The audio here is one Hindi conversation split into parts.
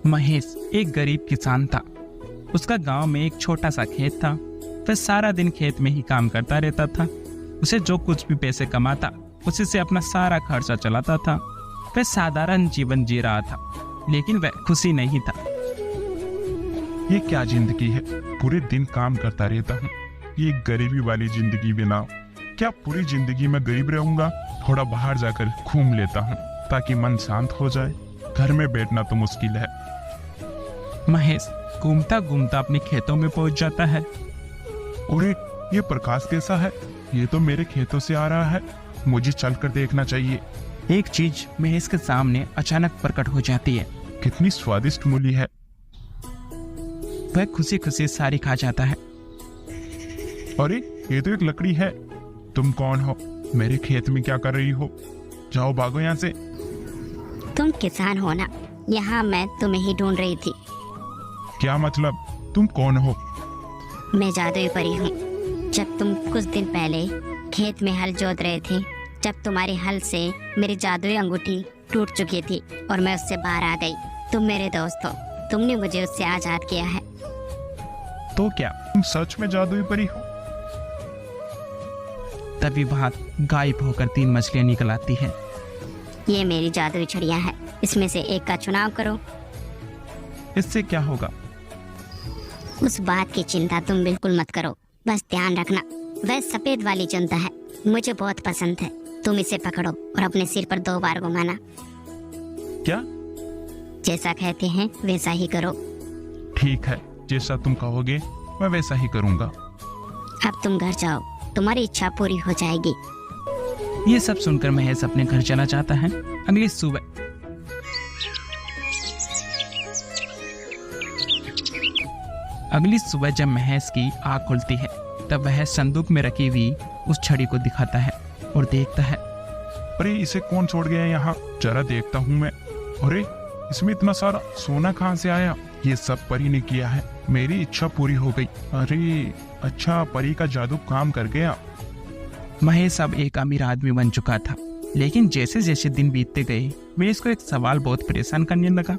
महेश एक गरीब किसान था। उसका गांव में एक छोटा सा खेत था। वह सारा दिन खेत में ही काम करता रहता था। उसे जो कुछ भी पैसे कमाता उसी से अपना सारा खर्चा चलाता था। वह साधारण जीवन जी रहा था, लेकिन वह खुशी नहीं था। ये क्या जिंदगी है, पूरे दिन काम करता रहता हूँ। ये गरीबी वाली जिंदगी बिना क्या पूरी जिंदगी में गरीब रहूंगा। थोड़ा बाहर जाकर घूम लेता हूँ ताकि मन शांत हो जाए। घर में बैठना तो मुश्किल है। महेश घूमता घूमता अपने खेतों में पहुंच जाता है। अरे ये प्रकाश कैसा है, ये तो मेरे खेतों से आ रहा है। मुझे चलकर देखना चाहिए। एक चीज महेश के सामने अचानक प्रकट हो जाती है। कितनी स्वादिष्ट मूली है। वह खुशी खुशी सारी खा जाता है। अरे ये तो एक लकड़ी है। तुम कौन हो, मेरे खेत में क्या कर रही हो? जाओ भागो यहाँ से। तुम किसान हो ना, यहाँ मैं तुम्हें ही ढूंढ रही थी। क्या मतलब, तुम कौन हो? मैं जादुई परी हूँ। जब तुम कुछ दिन पहले खेत में हल जोत रहे थे, जब तुम्हारे हल से मेरी जादुई अंगूठी टूट चुकी थी और मैं उससे बाहर आ गई। तुम मेरे दोस्त हो, तुमने मुझे उससे आजाद किया है। तो क्या तुम सच में जादुई परी हो? तभी वहां गायब होकर 3 मछलियां निकल आती हैं। ये मेरी जादुई छड़ियाँ हैं, इसमें से एक का चुनाव करो। इससे क्या होगा? उस बात की चिंता तुम बिल्कुल मत करो, बस ध्यान रखना वह सफेद वाली चुनता है, मुझे बहुत पसंद है। तुम इसे पकड़ो और अपने सिर पर 2 बार घुमाना। क्या? जैसा कहते हैं वैसा ही करो। ठीक है, जैसा तुम कहोगे मैं वैसा ही करूँगा। अब तुम घर जाओ, तुम्हारी इच्छा पूरी हो जाएगी। ये सब सुनकर महेश अपने घर चला जाता है। अगली सुबह जब महेश की आँख खुलती है, तब वह संदूक में रखी हुई उस छड़ी को दिखाता है और देखता है। अरे इसे कौन छोड़ गया यहाँ, जरा देखता हूँ मैं। अरे इसमें इतना सारा सोना कहाँ से आया? ये सब परी ने किया है। मेरी इच्छा पूरी हो गई। अरे अच्छा, परी का जादू काम कर गया। महेश अब एक अमीर आदमी बन चुका था, लेकिन जैसे जैसे दिन बीतते गए महेश को एक सवाल बहुत परेशान करने लगा।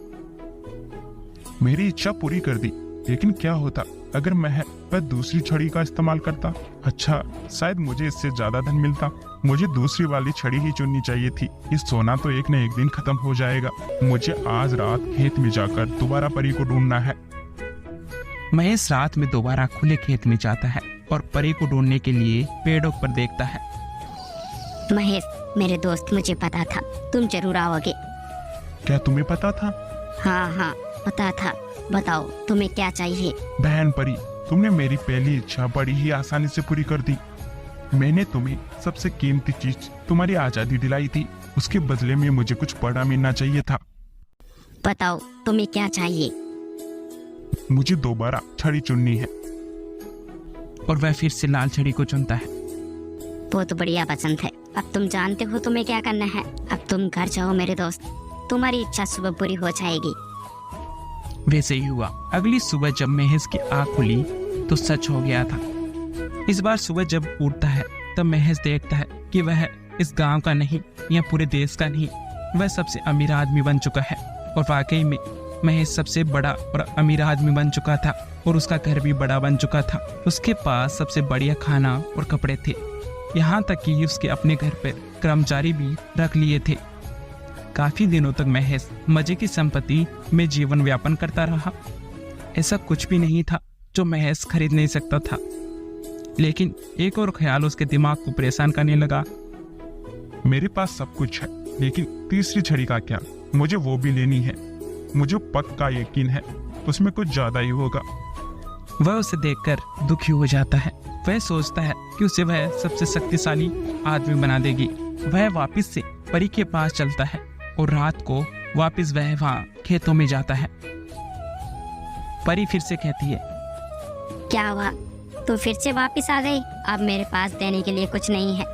मेरी इच्छा पूरी कर दी, लेकिन क्या होता अगर मैं दूसरी छड़ी का इस्तेमाल करता? अच्छा, शायद मुझे इससे ज्यादा धन मिलता। मुझे दूसरी वाली छड़ी ही चुननी चाहिए थी। इस सोना तो एक न एक दिन खत्म हो जाएगा। मुझे आज रात खेत में जाकर दोबारा परी को ढूंढना है। महेश रात में दोबारा खुले खेत में जाता है और परी को ढूंढने के लिए पेड़ों पर देखता है। महेश मेरे दोस्त, मुझे पता था तुम जरूर आओगे। क्या तुम्हें पता था? हाँ पता था। बताओ तुम्हें क्या चाहिए? बहन परी, तुमने मेरी पहली इच्छा बड़ी ही आसानी से पूरी कर दी। मैंने तुम्हें सबसे कीमती चीज, तुम्हारी आजादी दिलाई थी। उसके बदले में मुझे कुछ बड़ा मिलना चाहिए था। बताओ तुम्हें क्या चाहिए? मुझे दोबारा छड़ी चुननी है। और वह फिर से लाल छड़ी को चुनता है। बहुत बढ़िया पसंद है। अब तुम जानते हो तुम्हें क्या करना है। अब तुम घर जाओ मेरे दोस्त, तुम्हारी इच्छा सुबह पूरी हो जाएगी। वैसे ही हुआ। अगली सुबह जब महेश की आँख खुली तो सच हो गया था। इस बार सुबह जब उठता है तब महेश देखता है कि वह इस गांव का नहीं या पूरे देश का नहीं, वह सबसे अमीर आदमी बन चुका है। और वाकई में महेश सबसे बड़ा और अमीर आदमी बन चुका था और उसका घर भी बड़ा बन चुका था। उसके पास सबसे बढ़िया खाना और कपड़े थे, यहाँ तक कि उसके अपने घर पर कर्मचारी भी रख लिए थे। काफी दिनों तक महेश मजे की संपत्ति में जीवन व्यापन करता रहा। ऐसा कुछ भी नहीं था जो महेश खरीद नहीं सकता था, लेकिन एक और ख्याल उसके दिमाग को परेशान करने लगा। मेरे पास सब कुछ है, लेकिन तीसरी छड़ी का क्या? मुझे वो भी लेनी है। मुझे पक्का यकीन है उसमें कुछ ज्यादा ही होगा। वह उसे देखकर दुखी हो जाता है। वह सोचता है कि उसे वह सबसे शक्तिशाली आदमी बना देगी। वह वापस से परी के पास चलता है और रात को वापस वह वहाँ खेतों में जाता है। परी फिर से कहती है, क्या हुआ, तू फिर से वापस आ गई? अब मेरे पास देने के लिए कुछ नहीं है।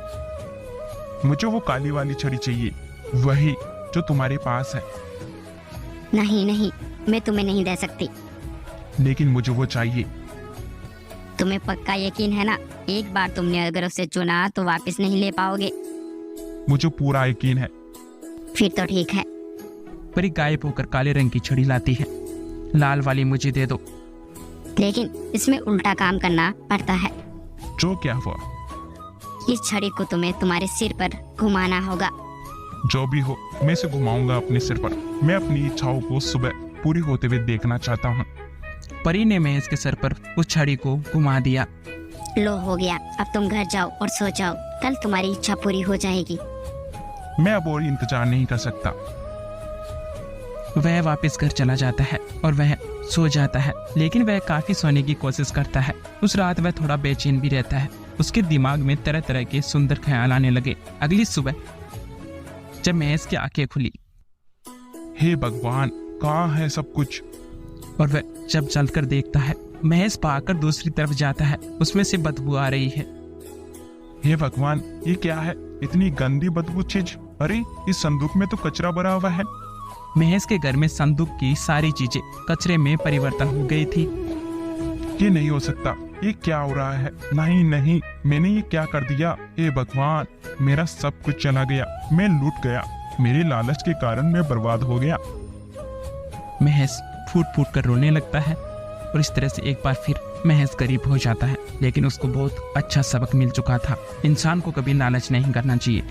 मुझे वो काली वाली छड़ी चाहिए, वही जो तुम्हारे पास है। नहीं, मैं तुम्हें नहीं दे सकती। लेकिन मुझे वो चाहिए। तुम्हें पक्का यकीन है ना? एक बार तुमने अगर उसे चुना तो वापस नहीं ले पाओगे। मुझे पूरा यकीन है। फिर तो ठीक है। परी गायब होकर काले रंग की छड़ी लाती है लाल वाली मुझे दे दो। लेकिन इसमें उल्टा काम करना पड़ता है। जो क्या हुआ? इस छड़ी को तुम्हें तुम्हारे सिर पर घुमाना होगा। जो भी हो, मैं इसे घुमाऊंगा अपने सिर पर। मैं अपनी इच्छाओं को सुबह पूरी होते हुए देखना चाहता हूँ। परी ने महेश के सर पर उस छड़ी को घुमा दिया। लो हो गया, अब तुम घर जाओ और सो जाओ, कल तुम्हारी इच्छा पूरी हो जाएगी। मैं अब और इंतजार नहीं कर सकता। वह वापस घर चला जाता है और वह सो जाता है, लेकिन वह काफी सोने की कोशिश करता है। उस रात वह थोड़ा बेचैन भी रहता है। उसके दिमाग में तरह तरह के सुंदर ख्याल आने लगे। अगली सुबह जब महेश की आंखें खुली, हे भगवान, कहाँ है सब कुछ? और वह जब चलकर देखता है, महेश भागकर दूसरी तरफ जाता है। उसमें से बदबू आ रही है। हे भगवान, ये क्या है? इतनी गंदी बदबू चीज। अरे, इस संदूक में तो कचरा भरा हुआ है। महेश के घर में संदूक की सारी चीजें कचरे में परिवर्तन हो गई थी। ये नहीं हो सकता। ये क्या हो रहा है? नहीं नहीं, मैंने ये क्या कर दिया? हे भगवान, मेरा सब कुछ चला गया। मैं लूट गया। मेरे लालच के कारण मैं बर्बाद हो गया। महेश फूट फूट कर रोने लगता है और इस तरह से एक बार फिर महेश गरीब हो जाता है। लेकिन उसको बहुत अच्छा सबक मिल चुका था। इंसान को कभी लालच नहीं करना चाहिए।